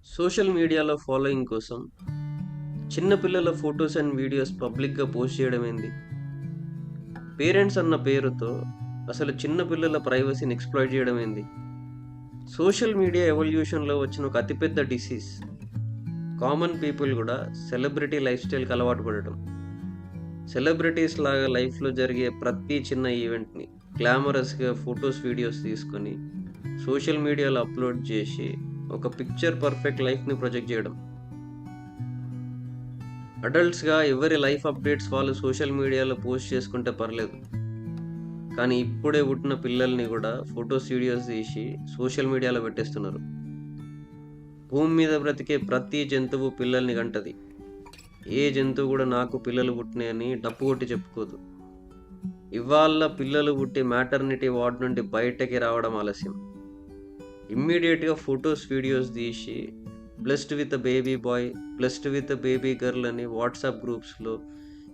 Social మీడియాలో following కోసం చిన్న పిల్లల ఫొటోస్ అండ్ వీడియోస్ పబ్లిక్గా పోస్ట్ చేయడం ఏంది? పేరెంట్స్ అన్న పేరుతో అసలు చిన్న పిల్లల ప్రైవసీని ఎక్స్‌ప్లాయిట్ చేయడం ఏంది? సోషల్ మీడియా ఎవల్యూషన్‌లో వచ్చిన ఒక అతిపెద్ద డిసీజ్. కామన్ పీపుల్ కూడా సెలబ్రిటీ లైఫ్ స్టైల్‌కి అలవాటు పడటం. సెలబ్రిటీస్ లాగా లైఫ్‌లో జరిగే ప్రతి చిన్న ఈవెంట్‌ని గ్లామరస్‌గా ఫొటోస్, వీడియోస్ తీసుకొని సోషల్ మీడియాలో అప్‌లోడ్ చేసి ఒక పిక్చర్ పర్ఫెక్ట్ లైఫ్‌ని ప్రొజెక్ట్ చేయడం. అడల్ట్స్‌గా ఎవరి లైఫ్ అప్డేట్స్ వాళ్ళు సోషల్ మీడియాలో పోస్ట్ చేసుకుంటే పర్లేదు. కానీ ఇప్పుడే పుట్టిన పిల్లల్ని కూడా ఫోటోస్, వీడియోస్ తీసి సోషల్ మీడియాలో పెట్టేస్తున్నారు. భూమి మీద బ్రతికే ప్రతి జంతువు పిల్లల్ని కంటది. ఏ జంతువు కూడా నాకు పిల్లలు పుట్టినాయని డప్పు కొట్టి చెప్పుకోదు. ఇవాళ పిల్లలు పుట్టి మ్యాటర్నిటీ వార్డ్ నుండి బయటకి రావడం ఆలస్యం. ఇమ్మీడియట్‌గా ఫోటోస్, వీడియోస్ తీసి blessed with baby bye, blessed with baby girl అని వాట్సాప్ గ్రూప్స్‌లో,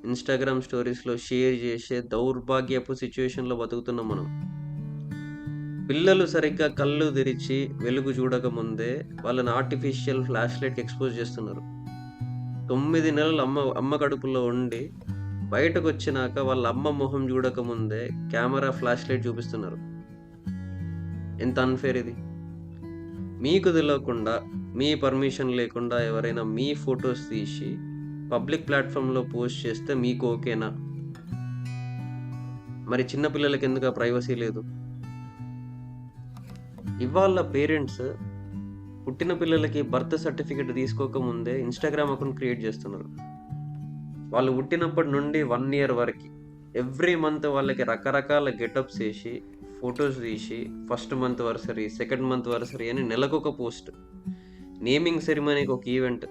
ఇన్‌స్టాగ్రామ్ స్టోరీస్‌లో షేర్ చేసే దౌర్భాగ్యపు సిట్యుయేషన్‌లో బతుకుతున్నాం మనం. పిల్లలు సరిగ్గా కళ్ళు తెరిచి వెలుగు చూడకముందే వాళ్ళని ఆర్టిఫిషియల్ ఫ్లాష్ లైట్‌కి ఎక్స్‌పోజ్ చేస్తున్నారు. 9 నెలలు అమ్మ కడుపులో ఉండి బయటకొచ్చినాక వాళ్ళ అమ్మ మొహం చూడకముందే కెమెరా ఫ్లాష్ లైట్ చూపిస్తున్నారు. ఎంత అన్‌ఫెయిర్ ఇది! మీకు తెలవకుండా, మీ పర్మిషన్ లేకుండా ఎవరైనా మీ ఫోటోస్ తీసి పబ్లిక్ ప్లాట్‌ఫామ్‌లో పోస్ట్ చేస్తే మీకు ఓకేనా? మరి చిన్న పిల్లలకెందుకు ఆ ప్రైవసీ లేదు? ఇవాళ పేరెంట్స్ పుట్టిన పిల్లలకి బర్త్ సర్టిఫికేట్ తీసుకోకముందే ఇన్‌స్టాగ్రామ్ అకౌంట్ క్రియేట్ చేస్తున్నారు. వాళ్ళు పుట్టినప్పటి నుండి 1 ఇయర్ వరకి ఎవ్రీ మంత్ వాళ్ళకి రకరకాల గెటప్స్ ఏసి, ఫోటోస్ తీసి, ఫస్ట్ మంత్ వర్సరీ, సెకండ్ మంత్ వర్సరీ అని నెలకొక పోస్ట్. నేమింగ్ సెరిమనీకి ఒక ఈవెంట్,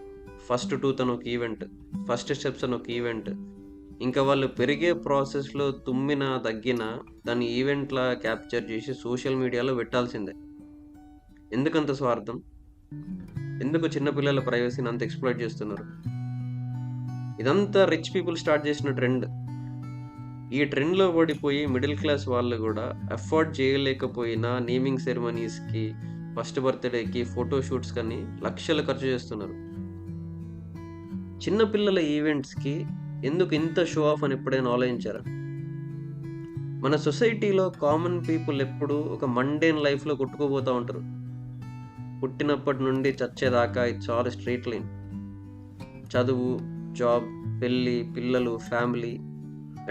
ఫస్ట్ టూత్ అని ఒక ఈవెంట్, ఫస్ట్ స్టెప్స్ అని ఒక ఈవెంట్. ఇంకా వాళ్ళు పెరిగే ప్రాసెస్‌లో తుమ్మినా, దగ్గినా దాన్ని ఈవెంట్‌లా క్యాప్చర్ చేసి సోషల్ మీడియాలో పెట్టాల్సిందే. ఎందుకంత స్వార్థం? ఎందుకు చిన్న పిల్లల ప్రైవసీని అంత ఎక్స్‌ప్లాయిట్ చేస్తున్నారు? ఇదంతా రిచ్ పీపుల్ స్టార్ట్ చేసిన ట్రెండ్. ఈ ట్రెండ్‌లో పడిపోయి మిడిల్ క్లాస్ వాళ్ళు గూడా అఫోర్డ్ చేయలేకపోయినా నేమింగ్ సెరమనీస్‌కి, ఫస్ట్ బర్త్‌డేకి, ఫోటో షూట్స్ కని లక్షలు ఖర్చు చేస్తున్నారు. చిన్న పిల్లల ఈవెంట్స్‌కి ఎందుకు ఇంత షో ఆఫ్ అని ఎప్పుడైనా ఆలోచించారా? మన సొసైటీలో కామన్ పీపుల్ ఎప్పుడూ ఒక మండేన్ లైఫ్‌లో కొట్టుకుపోతా ఉంటారు. పుట్టినప్పటి నుండి చచ్చేదాకా ఇట్స్ ఆల్ స్ట్రెయిట్ లైన్. చదువు, జాబ్, పెళ్లి, పిల్లలు, family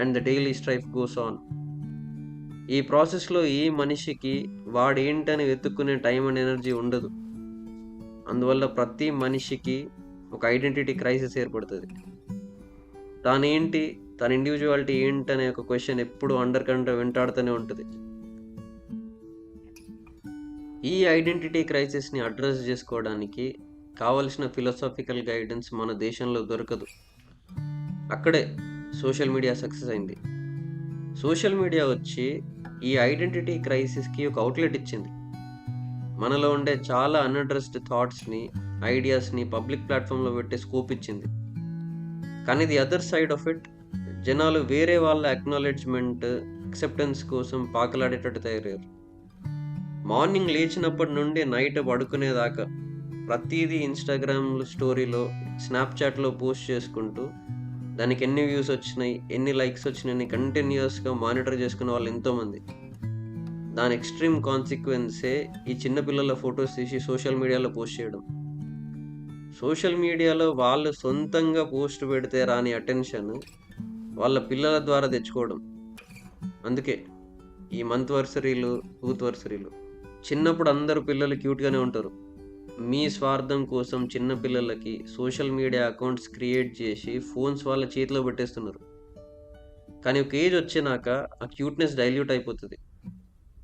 and the daily strife goes on. ఈ ప్రాసెస్‌లో ఏ మనిషికి వాడేంటని వెతుక్కునే టైం అండ్ ఎనర్జీ ఉండదు. అందువల్ల ప్రతి మనిషికి ఒక ఐడెంటిటీ క్రైసిస్ ఏర్పడుతది. తానేంటి? తన ఇండివిడ్యువాలిటీ ఏంటనే ఒక క్వెషన్ ఎప్పుడూ వెంటాడుతూనే ఉంటది. ఈ ఐడెంటిటీ క్రైసిస్‌ని అడ్రెస్ చేసుకోవడానికి కావలసిన ఫిలాసాఫికల్ గైడెన్స్ మన దేశంలో దొరకదు. అక్కడే సోషల్ మీడియా సక్సెస్ అయింది. సోషల్ మీడియా వచ్చి ఈ ఐడెంటిటీ క్రైసిస్‌కి ఒక అవుట్‌లెట్ ఇచ్చింది. మనలో ఉండే చాలా అన్‌అడ్రెస్డ్ థాట్స్‌ని, ఐడియాస్‌ని పబ్లిక్ ప్లాట్‌ఫామ్‌లో పెట్టే స్కోప్ ఇచ్చింది. కానీ the other side of it, జనాలు వేరే వాళ్ళ అక్నాలెడ్జ్‌మెంట్, యాక్సెప్టెన్స్ కోసం పాకులాడేటట్టు తయారయ్యారు. మార్నింగ్ లేచినప్పటి నుండి నైట్ పడుకునేదాకా ప్రతీదీ ఇన్‌స్టాగ్రామ్ స్టోరీలో, స్నాప్‌చాట్‌లో పోస్ట్ చేసుకుంటూ దానికి ఎన్ని వ్యూస్ వచ్చినాయి, ఎన్ని లైక్స్ వచ్చినాయని కంటిన్యూయస్‌గా మానిటర్ చేసుకునే వాళ్ళు ఎంతోమంది. దాని ఎక్స్‌ట్రీమ్ కాన్సిక్వెన్సే ఈ చిన్న పిల్లల ఫోటోస్ తీసి సోషల్ మీడియాలో పోస్ట్ చేయడం. సోషల్ మీడియాలో వాళ్ళు సొంతంగా పోస్ట్ పెడితే రాని అటెన్షన్ వాళ్ళ పిల్లల ద్వారా తెచ్చుకోవడం. అందుకే ఈ మంత్ వర్సరీలు, టూత్ వర్సరీలు. చిన్నప్పుడు అందరూ పిల్లలు క్యూట్‌గానే ఉంటారు. మీ స్వార్థం కోసం చిన్న పిల్లలకి సోషల్ మీడియా అకౌంట్స్ క్రియేట్ చేసి ఫోన్స్ వాళ్ళ చేతిలో పెట్టేస్తున్నారు. కానీ ఒక ఏజ్ వచ్చినాక ఆ క్యూట్‌నెస్ డైల్యూట్ అయిపోతది.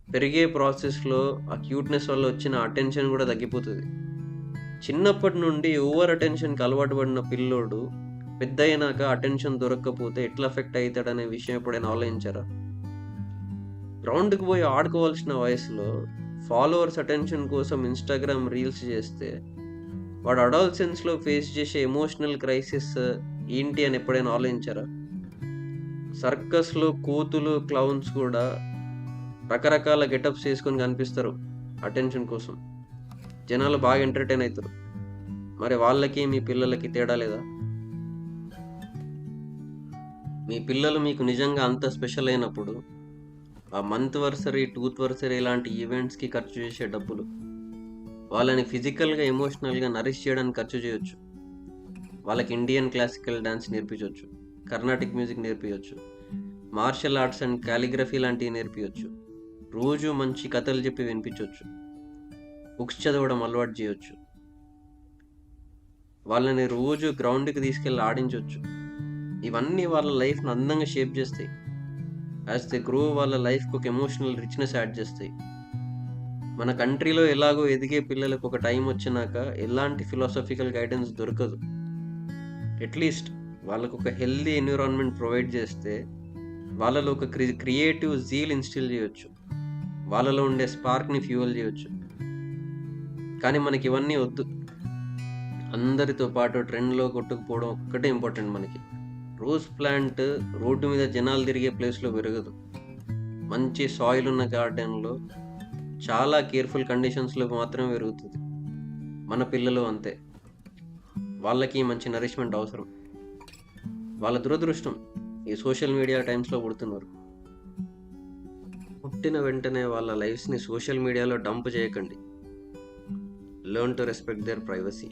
పెరిగే ప్రాసెస్‌లో ఆ క్యూట్‌నెస్ వల్ల వచ్చిన అటెన్షన్ గూడా తగ్గిపోతది. చిన్నప్పటి నుండి ఓవర్ అటెన్షన్‌కి అలవాటు పడిన పిల్లోడు పెద్దయినాక అటెన్షన్ దొరక్కపోతే ఎట్లా ఎఫెక్ట్ అయితాడనే విషయం ఎప్పుడైనా ఆలోచించారా? గ్రౌండ్‌కి పోయి ఆడుకోవాల్సిన వయసులో ఫాలోవర్స్ అటెన్షన్ కోసం ఇన్‌స్టాగ్రామ్ రీల్స్ చేస్తే వాడు అడాలసెన్స్‌లో ఫేస్ చేసే ఎమోషనల్ క్రైసిస్ ఏంటి అని ఎప్పుడైనా ఆలోచించారా? సర్కస్‌లో కోతులు, క్లౌన్స్ కూడా రకరకాల గెటప్స్ ఏసుకొని కనిపిస్తారు అటెన్షన్ కోసం. జనాలు బాగా ఎంటర్‌టైన్ అయితారు. మరి వాళ్ళకి మీ పిల్లలకి తేడా లేదా? మీ పిల్లలు మీకు నిజంగా అంత స్పెషల్ అయినప్పుడు ఆ మంత్ వర్సరీ, టూత్ వర్సరీ ఇలాంటి ఈవెంట్స్కి ఖర్చు చేసే డబ్బులు వాళ్ళని ఫిజికల్గా, ఎమోషనల్గా నరిష్ చేయడానికి ఖర్చు చేయొచ్చు. వాళ్ళకి ఇండియన్ క్లాసికల్ డాన్స్ నేర్పించవచ్చు, కర్ణాటిక్ మ్యూజిక్ నేర్పించవచ్చు, మార్షల్ ఆర్ట్స్ అండ్ కాలిగ్రఫీ లాంటివి నేర్పించవచ్చు, రోజు మంచి కథలు చెప్పి వినిపించవచ్చు, బుక్స్ చదవడం అలవాటు చేయొచ్చు, వాళ్ళని రోజు గ్రౌండ్కి తీసుకెళ్ళి ఆడించవచ్చు. ఇవన్నీ వాళ్ళ లైఫ్ను అందంగా షేప్ చేస్తాయి. యాజ్ దే గ్రో వాళ్ళ లైఫ్కి ఒక ఎమోషనల్ రిచ్నెస్ యాడ్ చేస్తాయి. మన కంట్రీలో ఎలాగో ఎదిగే పిల్లలకు ఒక టైం వచ్చినాక ఎలాంటి ఫిలాసఫికల్ గైడెన్స్ దొరకదు. అట్లీస్ట్ వాళ్ళకు ఒక హెల్దీ ఎన్విరాన్మెంట్ ప్రొవైడ్ చేస్తే వాళ్ళలో ఒక క్రియేటివ్ జీల్ ఇన్స్టిల్ చేయొచ్చు, వాళ్ళలో ఉండే స్పార్క్ని ఫ్యూయల్ చేయొచ్చు. కానీ మనకి ఇవన్నీ వద్దు. అందరితో పాటు ట్రెండ్లో కొట్టుకుపోవడం ఒక్కటే ఇంపార్టెంట్ మనకి. రోజ్ ప్లాంట్ రోడ్డు మీద జనాలు తిరిగే ప్లేస్లో పెరగదు. మంచి సాయిల్ ఉన్న గార్డెన్లో చాలా కేర్ఫుల్ కండిషన్స్లో మాత్రమే పెరుగుతుంది. మన పిల్లలు అంతే. వాళ్ళకి మంచి నరిష్మెంట్ అవసరం. వాళ్ళ దురదృష్టం ఈ సోషల్ మీడియా టైమ్స్లో పుడుతున్నారు. పుట్టిన వెంటనే వాళ్ళ లైఫ్స్ని సోషల్ మీడియాలో డంప్ చేయకండి. Learn to respect their privacy.